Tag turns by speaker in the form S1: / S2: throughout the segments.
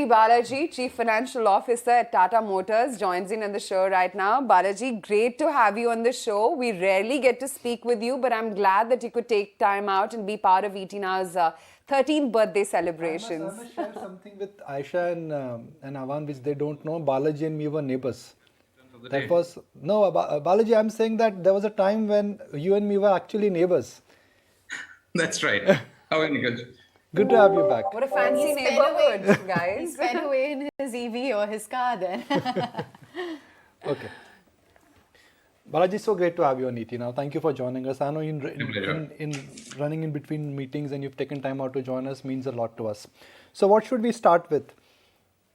S1: Balaji, Chief Financial Officer at Tata Motors, joins in on the show right now. Balaji, great to have you on the show. We rarely get to speak with you, but I'm glad that you could take time out and be part of ET Now's 13th birthday celebrations.
S2: I must share something with Aisha and Avan, which they don't know. Balaji and me were neighbors. That was no Balaji. I'm saying that there was a time when you and me were actually neighbors.
S3: That's right. How are you?
S2: Good to have you back.
S1: What a fancy neighborhood, guys.
S4: He sped away in his EV or his car then.
S2: Okay. Balaji, so great to have you on ET Now. Thank you for joining us. I know in running in between meetings and you've taken time out to join us means a lot to us. So what should we start with?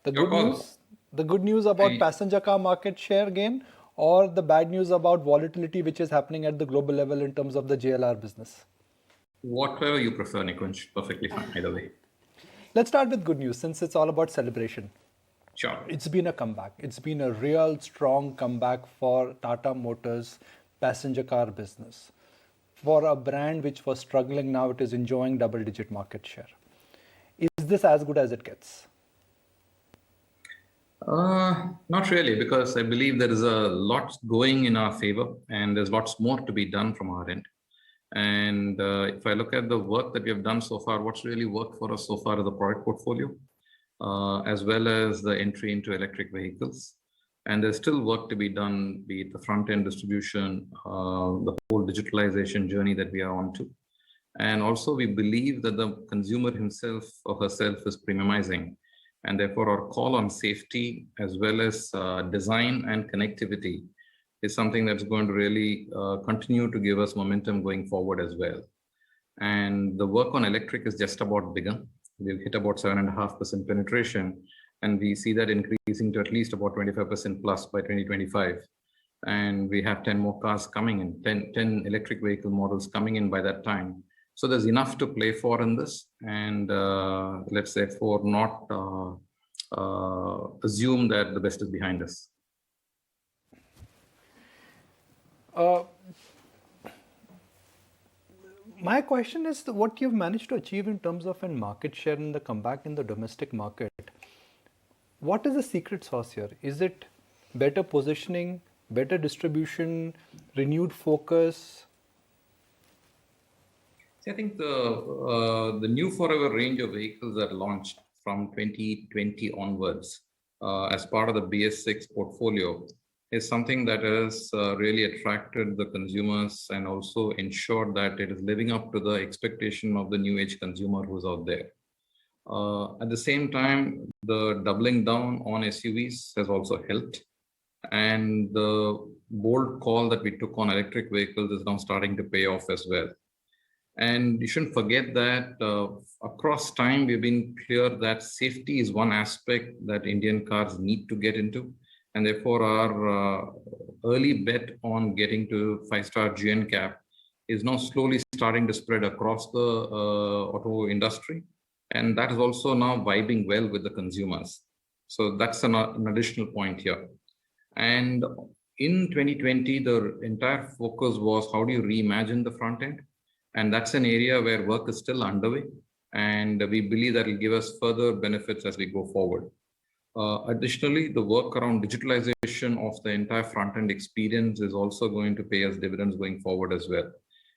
S2: The good news? The good news about passenger car market share gain, or the bad news about volatility which is happening at the global level in terms of the JLR business?
S3: Whatever you prefer, Nikunj. Perfectly fine, either way.
S2: Let's start with good news, since it's all about celebration.
S3: Sure.
S2: It's been a comeback. It's been a real strong comeback for Tata Motors passenger car business. For a brand which was struggling, now it is enjoying double-digit market share. Is this as good as it gets?
S3: Not really, because I believe there is a lot going in our favor and there's lots more to be done from our end. And if I look at the work that we have done so far, what's really worked for us so far is the product portfolio, as well as the entry into electric vehicles. And there's still work to be done, be it the front-end distribution, the whole digitalization journey that we are on to. And also we believe that the consumer himself or herself is premiumizing. And therefore our call on safety as well as design and connectivity is something that's going to really continue to give us momentum going forward as well. And the work on electric is just about begun. We've hit about 7.5% penetration, and we see that increasing to at least about 25% plus by 2025. And we have 10 more cars coming in, 10 electric vehicle models coming in by that time. So there's enough to play for in this, and let's say for not assume that the best is behind us.
S2: My question is what you've managed to achieve in terms of in market share and the comeback in the domestic market. What is the secret sauce here? Is it better positioning, better distribution, renewed focus?
S3: See, I think the new Forever range of vehicles that launched from 2020 onwards as part of the BS6 portfolio is something that has really attracted the consumers and also ensured that it is living up to the expectation of the new age consumer who's out there. At the same time, the doubling down on SUVs has also helped. And the bold call that we took on electric vehicles is now starting to pay off as well. And you shouldn't forget that across time, we've been clear that safety is one aspect that Indian cars need to get into. And therefore, our early bet on getting to 5-star GNCAP is now slowly starting to spread across the auto industry. And that is also now vibing well with the consumers. So that's an additional point here. And in 2020, the entire focus was how do you reimagine the front end? And that's an area where work is still underway. And we believe that will give us further benefits as we go forward. Additionally, the work around digitalization of the entire front-end experience is also going to pay us dividends going forward as well.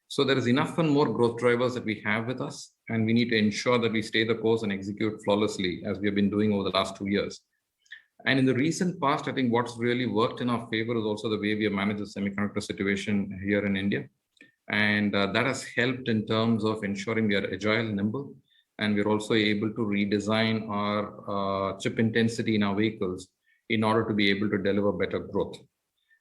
S3: So there is enough and more growth drivers that we have with us, and we need to ensure that we stay the course and execute flawlessly as we have been doing over the last 2 years. And in the recent past, I think what's really worked in our favor is also the way we have managed the semiconductor situation here in India. And that has helped in terms of ensuring we are agile, nimble, and we're also able to redesign our chip intensity in our vehicles in order to be able to deliver better growth.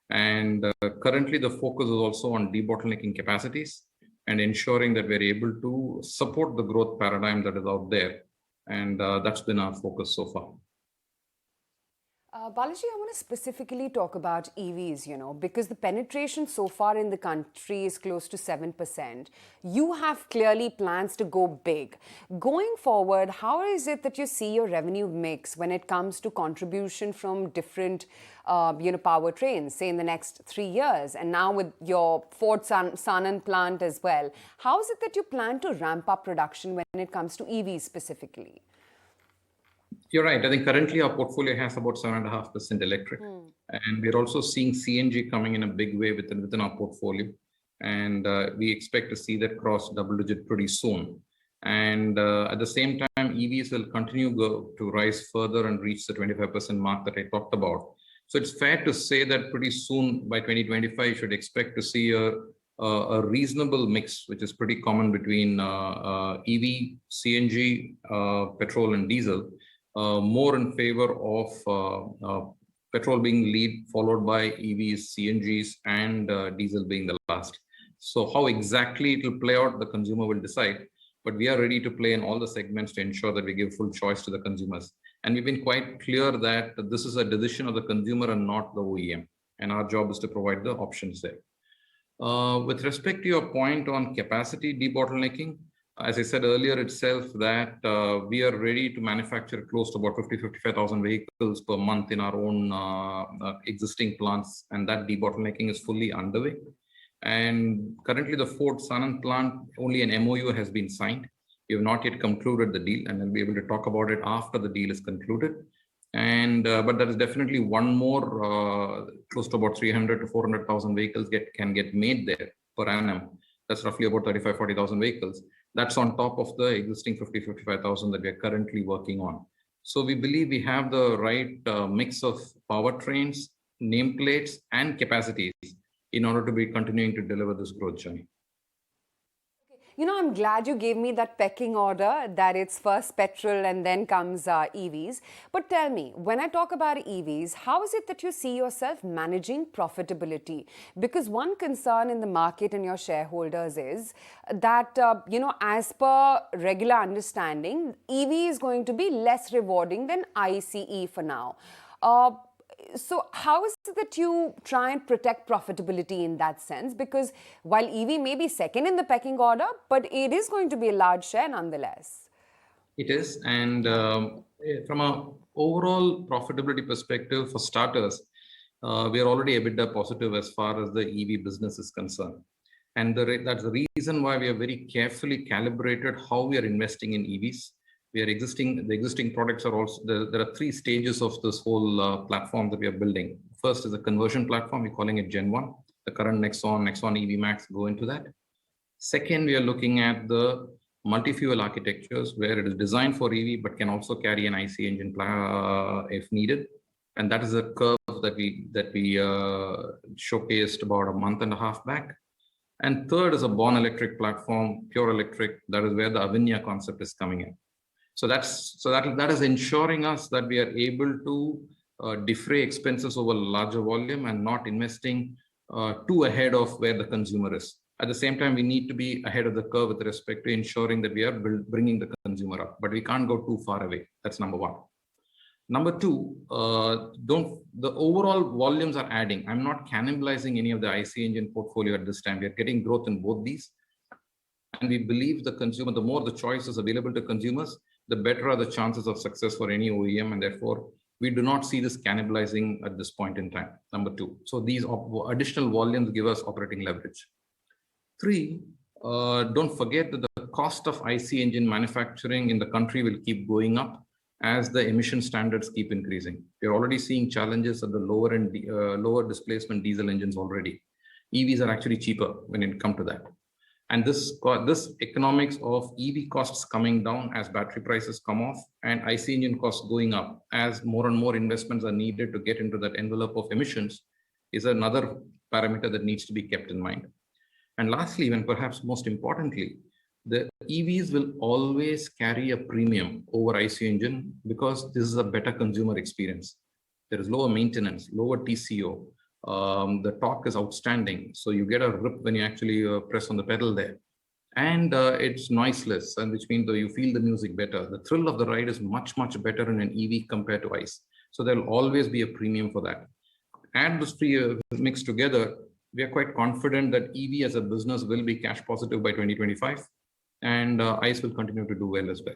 S3: And currently the focus is also on debottlenecking capacities and ensuring that we're able to support the growth paradigm that is out there. And that's been our focus so far.
S1: Balaji, I want to specifically talk about EVs, because the penetration so far in the country is close to 7%. You have clearly plans to go big. Going forward, how is it that you see your revenue mix when it comes to contribution from different, powertrains, say in the next 3 years, and now with your Ford Sanand plant as well? How is it that you plan to ramp up production when it comes to EVs specifically?
S3: You're right. I think currently our portfolio has about 7.5% electric. And we're also seeing CNG coming in a big way within our portfolio. And we expect to see that cross double digit pretty soon. And at the same time, EVs will continue to rise further and reach the 25% mark that I talked about. So it's fair to say that pretty soon by 2025, you should expect to see a reasonable mix, which is pretty common between EV, CNG, petrol and diesel, more in favor of petrol being lead, followed by EVs, CNGs, and diesel being the last. So how exactly it will play out, the consumer will decide. But we are ready to play in all the segments to ensure that we give full choice to the consumers. And we've been quite clear that this is a decision of the consumer and not the OEM. And our job is to provide the options there. With respect to your point on capacity debottlenecking, as I said earlier itself, that we are ready to manufacture close to about 55,000 vehicles per month in our own existing plants. And that debottlenecking is fully underway. And currently the Ford Sanand plant, only an MOU has been signed. We have not yet concluded the deal, and I'll be able to talk about it after the deal is concluded. And but there is definitely one more, close to about 300 to 400,000 vehicles can get made there per annum. That's roughly about 40,000 vehicles. That's on top of the existing 55,000 that we are currently working on. So we believe we have the right mix of powertrains, nameplates, and capacities in order to be continuing to deliver this growth journey.
S1: You know, I'm glad you gave me that pecking order, that it's first petrol and then comes EVs. But tell me, when I talk about EVs, how is it that you see yourself managing profitability? Because one concern in the market and your shareholders is that, you know, as per regular understanding, EV is going to be less rewarding than ICE for now. So how is it that you try and protect profitability in that sense? Because while EV may be second in the pecking order, but it is going to be a large share nonetheless.
S3: It is. And from an overall profitability perspective, for starters, we are already EBITDA positive as far as the EV business is concerned. And that's the reason why we are very carefully calibrated how we are investing in EVs. The existing products are also, there are three stages of this whole platform that we are building. First is a conversion platform, we're calling it Gen 1. The current Nexon EV Max go into that. Second, we are looking at the multi-fuel architectures where it is designed for EV but can also carry an IC engine if needed. And that is a curve that we showcased about a month and a half back. And third is a born electric platform, pure electric. That is where the Avinya concept is coming in. So that is ensuring us that we are able to defray expenses over larger volume and not investing too ahead of where the consumer is. At the same time, we need to be ahead of the curve with respect to ensuring that we are bringing the consumer up, but we can't go too far away. That's number one. Number two, the overall volumes are adding. I'm not cannibalizing any of the IC engine portfolio at this time. We are getting growth in both these. And we believe the consumer, the more the choice is available to consumers, the better are the chances of success for any OEM. And therefore, we do not see this cannibalizing at this point in time. Number two. So these additional volumes give us operating leverage. Three, don't forget that the cost of IC engine manufacturing in the country will keep going up as the emission standards keep increasing. We're already seeing challenges at the lower displacement diesel engines already. EVs are actually cheaper when it comes to that. And this economics of EV costs coming down as battery prices come off and IC engine costs going up as more and more investments are needed to get into that envelope of emissions is another parameter that needs to be kept in mind. And lastly, and perhaps most importantly, the EVs will always carry a premium over IC engine because this is a better consumer experience. There is lower maintenance, lower TCO. The torque is outstanding. So you get a rip when you actually press on the pedal there. And it's noiseless, and which means you feel the music better. The thrill of the ride is much, much better in an EV compared to ICE. So there'll always be a premium for that. Add those three mixed together, we are quite confident that EV as a business will be cash positive by 2025. And ICE will continue to do well as well.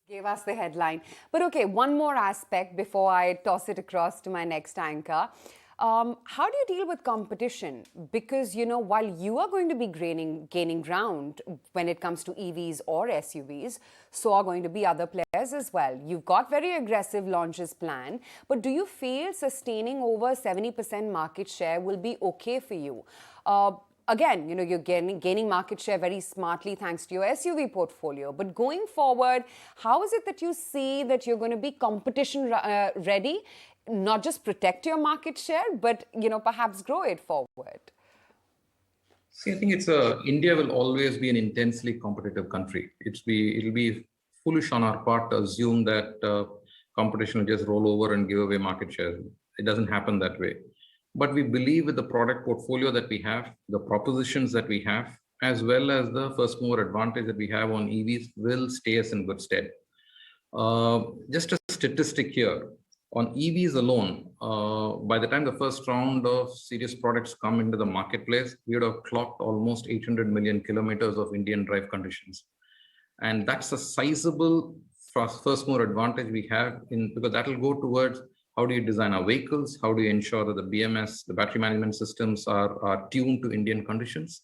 S1: Gave us the headline. But okay, one more aspect before I toss it across to my next anchor. How do you deal with competition? Because, while you are going to be gaining ground when it comes to EVs or SUVs, so are going to be other players as well. You've got very aggressive launches planned, but do you feel sustaining over 70% market share will be okay for you? Again, you're gaining market share very smartly thanks to your SUV portfolio. But going forward, how is it that you see that you're going to be competition ready? Not just protect your market share, but perhaps grow it forward.
S3: See, I think India will always be an intensely competitive country. It'll be foolish on our part to assume that competition will just roll over and give away market share. It doesn't happen that way. But we believe with the product portfolio that we have, the propositions that we have, as well as the first mover advantage that we have on EVs will stay us in good stead. Just a statistic here. On EVs alone, by the time the first round of serious products come into the marketplace, we would have clocked almost 800 million kilometers of Indian drive conditions. And that's a sizable first mover advantage we have because that will go towards how do you design our vehicles, how do you ensure that the BMS, the battery management systems are tuned to Indian conditions.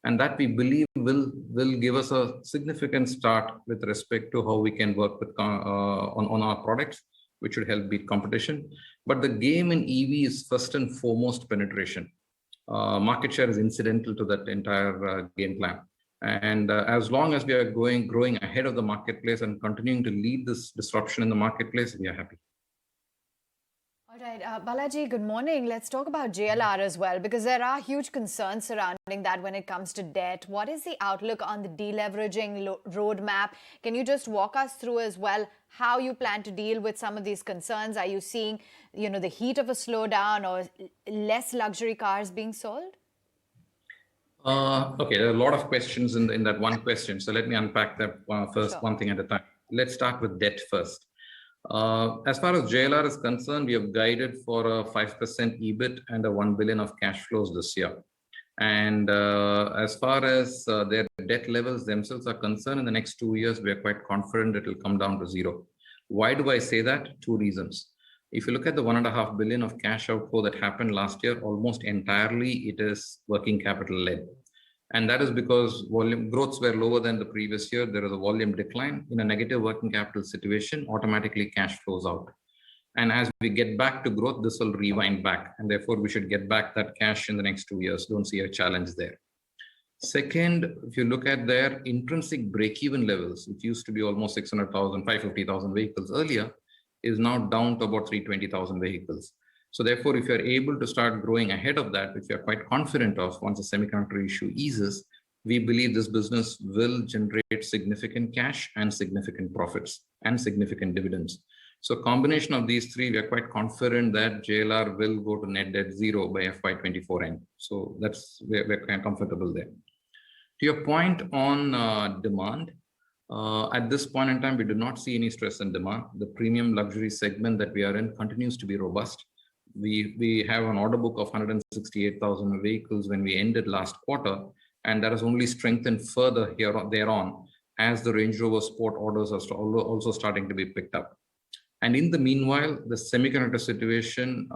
S3: And that we believe will give us a significant start with respect to how we can work with on our products, which should help beat competition. But the game in EV is first and foremost penetration. Market share is incidental to that entire game plan. And as long as we are growing ahead of the marketplace and continuing to lead this disruption in the marketplace, we are happy.
S4: All right, Balaji, good morning. Let's talk about JLR as well, because there are huge concerns surrounding that when it comes to debt. What is the outlook on the deleveraging roadmap? Can you just walk us through as well how you plan to deal with some of these concerns? Are you seeing, the heat of a slowdown or less luxury cars being sold?
S3: Okay, there are a lot of questions in that one question. So let me unpack that first,
S4: Sure.
S3: one thing at a time. Let's start with debt first. As far as JLR is concerned, we have guided for a 5% EBIT and a 1 billion of cash flows this year. And as far as their debt levels themselves are concerned, in the next 2 years, we are quite confident it will come down to zero. Why do I say that? Two reasons. If you look at the 1.5 billion of cash outflow that happened last year, almost entirely it is working capital led. And that is because volume growths were lower than the previous year. There is a volume decline. In a negative working capital situation, automatically cash flows out. And as we get back to growth, this will rewind back. And therefore, we should get back that cash in the next 2 years. Don't see a challenge there. Second, if you look at their intrinsic break-even levels, which used to be almost 600,000, 550,000 vehicles earlier, is now down to about 320,000 vehicles. So therefore, if you're able to start growing ahead of that, which we are quite confident of once the semiconductor issue eases, we believe this business will generate significant cash and significant profits and significant dividends. So combination of these three, we are quite confident that JLR will go to net debt zero by FY24 end. So we're quite comfortable there. To your point on demand, at this point in time, we do not see any stress in demand. The premium luxury segment that we are in continues to be robust. We have an order book of 168,000 vehicles when we ended last quarter, and that has only strengthened further thereon as the Range Rover Sport orders are also starting to be picked up. And in the meanwhile, the semiconductor situation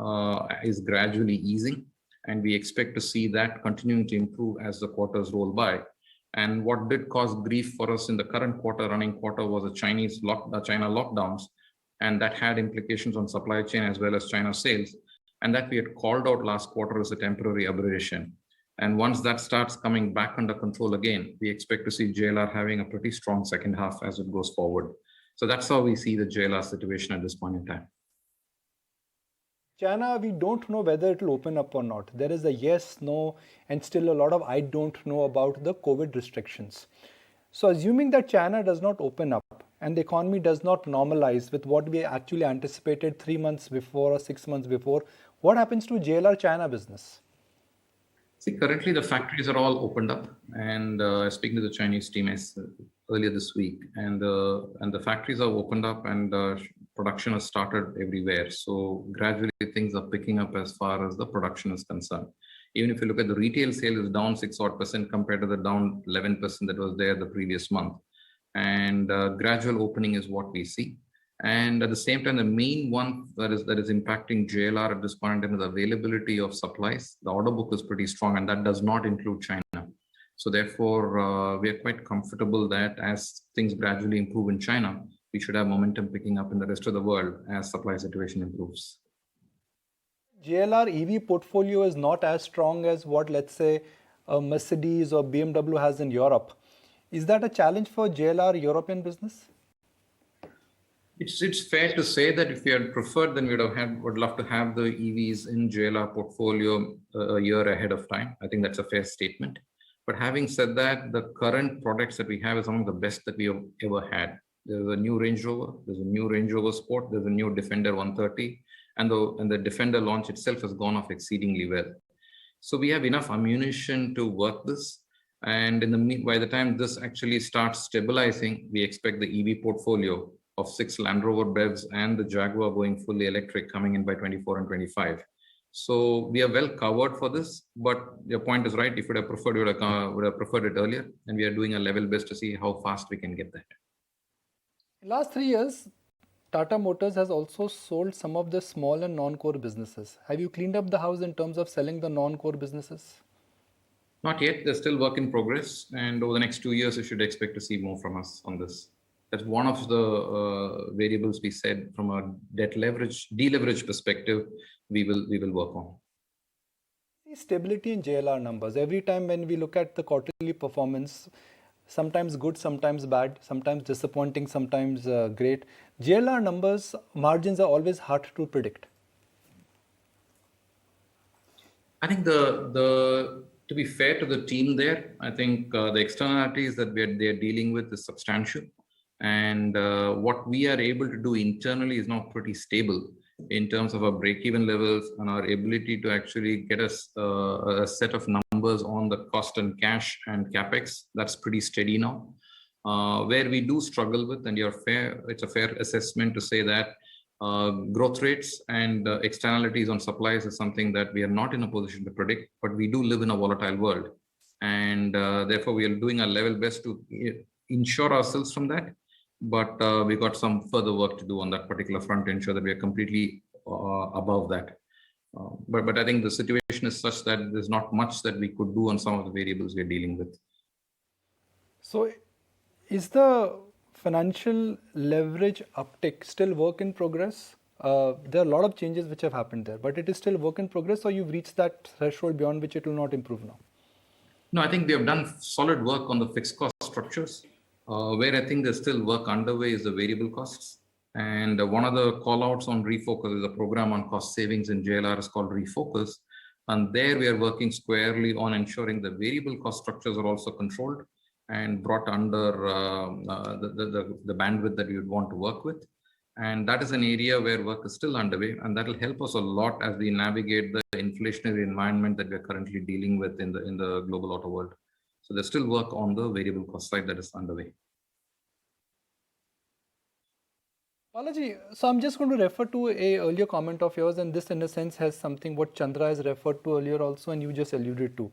S3: is gradually easing, and we expect to see that continuing to improve as the quarters roll by. And what did cause grief for us in the current quarter, running quarter, was the China lockdowns, and that had implications on supply chain as well as China sales. And that we had called out last quarter as a temporary aberration. And once that starts coming back under control again, we expect to see JLR having a pretty strong second half as it goes forward. So that's how we see the JLR situation at this point in time.
S2: China, we don't know whether it will open up or not. There is a yes, no, and still a lot of I don't know about the COVID restrictions. So assuming that China does not open up and the economy does not normalize with what we actually anticipated 3 months before or 6 months before, what happens to JLR China business?
S3: See, currently the factories are all opened up, and speaking to the Chinese team earlier this week, and the factories are opened up, and production has started everywhere. So gradually things are picking up as far as the production is concerned. Even if you look at the retail sale is down 6% compared to the down 11% that was there the previous month, and gradual opening is what we see. And at the same time, the main one that is impacting JLR at this point in time is the availability of supplies. The order book is pretty strong, and that does not include China. So therefore, we are quite comfortable that as things gradually improve in China, we should have momentum picking up in the rest of the world as supply situation improves.
S2: JLR EV portfolio is not as strong as what, let's say, a Mercedes or BMW has in Europe. Is that a challenge for JLR European business?
S3: It's fair to say that if we had preferred, then would love to have the EVs in JLR portfolio a year ahead of time. I think that's a fair statement. But having said that, the current products that we have is some of the best that we have ever had. There's a new Range Rover, there's a new Range Rover Sport, there's a new Defender 130, and the Defender launch itself has gone off exceedingly well. So we have enough ammunition to work this. And by the time this actually starts stabilizing, we expect the EV portfolio of 6 Land Rover BEVs and the Jaguar going fully electric coming in by 24 and 25. So we are well covered for this, but your point is right. If you would have preferred, would have preferred it earlier, and we are doing a level best to see how fast we can get that.
S2: In the last 3 years, Tata Motors has also sold some of the small and non-core businesses. Have you cleaned up the house in terms of selling the non-core businesses?
S3: Not yet. There's still work in progress, and over the next 2 years, you should expect to see more from us on this. That's one of the variables we said from a deleverage perspective, we will work on.
S2: Stability in JLR numbers. Every time when we look at the quarterly performance, sometimes good, sometimes bad, sometimes disappointing, sometimes great. JLR numbers, margins are always hard to predict.
S3: I think to be fair to the team there, I think the externalities that they're dealing with is substantial. And what we are able to do internally is now pretty stable in terms of our break-even levels and our ability to actually get us a set of numbers on the cost and cash and capex. That's pretty steady now. Where we do struggle with, and it's a fair assessment to say that growth rates and externalities on supplies is something that we are not in a position to predict, but we do live in a volatile world. And therefore, we are doing our level best to insure ourselves from that. But we got some further work to do on that particular front to ensure that we are completely above that. But I think the situation is such that there's not much that we could do on some of the variables we're dealing with.
S2: So is the financial leverage uptick still work in progress? There are a lot of changes which have happened there, but it is still work in progress, or you've reached that threshold beyond which it will not improve now?
S3: No, I think we have done solid work on the fixed cost structures. Where I think there's still work underway is the variable costs. And one of the call-outs on Refocus is a program on cost savings in JLR is called Refocus. And there we are working squarely on ensuring the variable cost structures are also controlled and brought under the bandwidth that we would want to work with. And that is an area where work is still underway, and that will help us a lot as we navigate the inflationary environment that we are currently dealing with in the global auto world. So there's still work on the variable cost side that is underway.
S2: Balaji, so I'm just going to refer to a earlier comment of yours, and this in a sense has something what Chandra has referred to earlier also, and you just alluded to.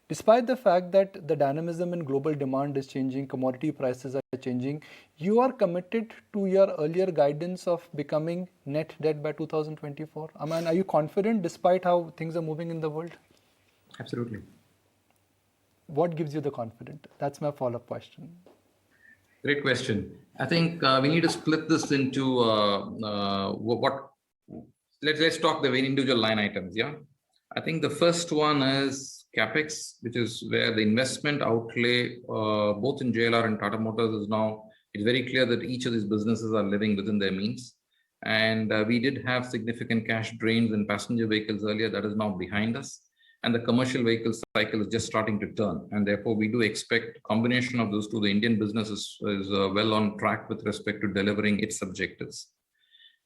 S2: Despite the fact that the dynamism in global demand is changing, commodity prices are changing, you are committed to your earlier guidance of becoming net debt by 2024. I mean, are you confident despite how things are moving in the world?
S3: Absolutely.
S2: What gives you the confidence? That's my follow-up question.
S3: Great question. I think we need to split this into let's talk the individual line items. Yeah, I think the first one is capex, which is where the investment outlay both in JLR and Tata Motors is now. It's very clear that each of these businesses are living within their means, and we did have significant cash drains in passenger vehicles earlier. That is now behind us. And the commercial vehicle cycle is just starting to turn. And therefore, we do expect a combination of those two. The Indian business is well on track with respect to delivering its objectives.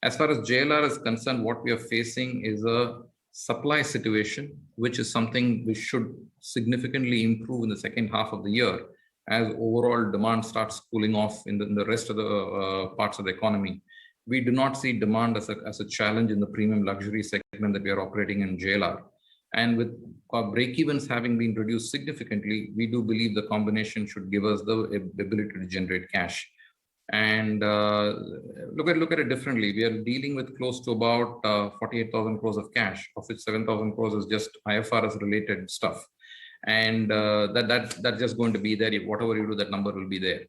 S3: As far as JLR is concerned, what we are facing is a supply situation, which is something which should significantly improve in the second half of the year as overall demand starts cooling off in the rest of the parts of the economy. We do not see demand as a challenge in the premium luxury segment that we are operating in JLR. And with our break-evens having been reduced significantly, we do believe the combination should give us the ability to generate cash. And look at it differently. We are dealing with close to about 48,000 crores of cash, of which 7,000 crores is just IFRS related stuff. And that's just going to be there. Whatever you do, that number will be there.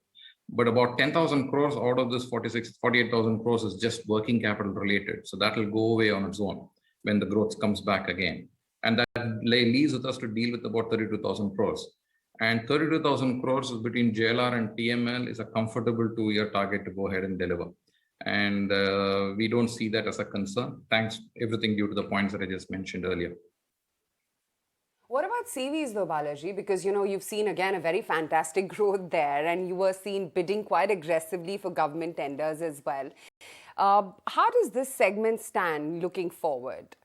S3: But about 10,000 crores out of this 48,000 crores is just working capital related. So that will go away on its own when the growth comes back again. And that leaves with us to deal with about 32,000 crores. And 32,000 crores between JLR and TML is a comfortable 2-year target to go ahead and deliver. And we don't see that as a concern. Thanks, everything due to the points that I just mentioned earlier.
S1: What about CVs though, Balaji? Because, you've seen again a very fantastic growth there, and you were seen bidding quite aggressively for government tenders as well. How does this segment stand looking forward?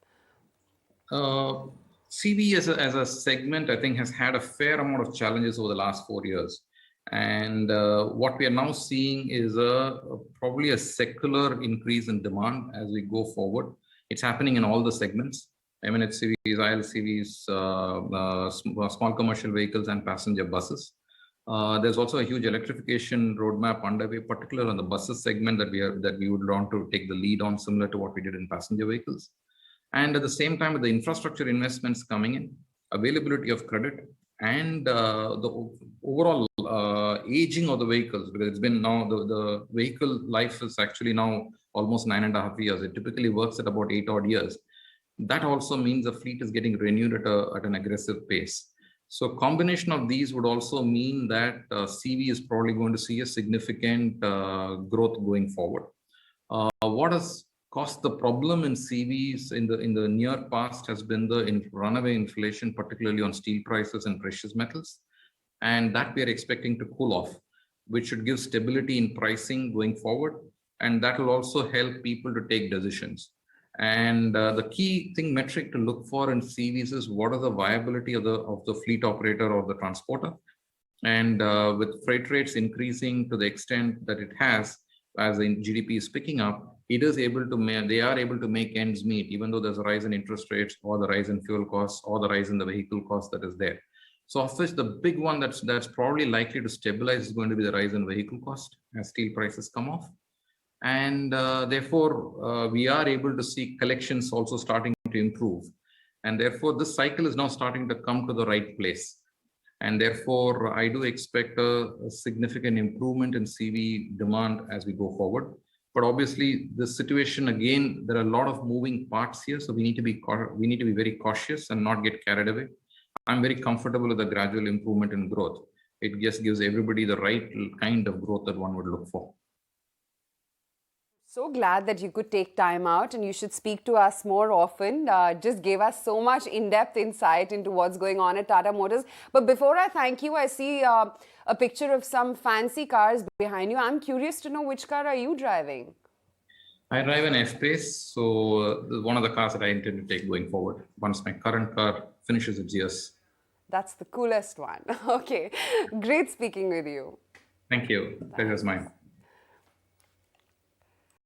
S3: CV as a segment, I think, has had a fair amount of challenges over the last 4 years. And what we are now seeing is probably a secular increase in demand as we go forward. It's happening in all the segments. CVs, ILCVs, small commercial vehicles and passenger buses. There's also a huge electrification roadmap underway, particularly on the buses segment that we would want to take the lead on, similar to what we did in passenger vehicles. And at the same time, with the infrastructure investments coming in, availability of credit, and the overall aging of the vehicles, because it's been now the vehicle life is actually now almost 9.5 years. It typically works at about 8 odd years. That also means the fleet is getting renewed at an aggressive pace. So combination of these would also mean that CV is probably going to see a significant growth going forward. What has caused the problem in CVs in the near past has been the runaway inflation, particularly on steel prices and precious metals. And that we are expecting to cool off, which should give stability in pricing going forward. And that will also help people to take decisions. And the key metric to look for in CVs is what is the viability of the fleet operator or the transporter. And with freight rates increasing to the extent that it has, as the GDP is picking up, they are able to make ends meet, even though there's a rise in interest rates or the rise in fuel costs or the rise in the vehicle cost that is there. So of which the big one that's probably likely to stabilize is going to be the rise in vehicle cost as steel prices come off. And therefore, we are able to see collections also starting to improve. And therefore, this cycle is now starting to come to the right place. And therefore, I do expect a significant improvement in CV demand as we go forward. But obviously, the situation, again, there are a lot of moving parts here. So we need to be very cautious and not get carried away. I'm very comfortable with the gradual improvement in growth. It just gives everybody the right kind of growth that one would look for.
S1: So glad that you could take time out, and you should speak to us more often. Just gave us so much in-depth insight into what's going on at Tata Motors. But before I thank you, I see a picture of some fancy cars behind you. I'm curious to know, which car are you driving?
S3: I drive an F-Pace, so one of the cars that I intend to take going forward once my current car finishes its years.
S1: That's the coolest one. Okay, great speaking with you.
S3: Thank you. Pleasure's mine.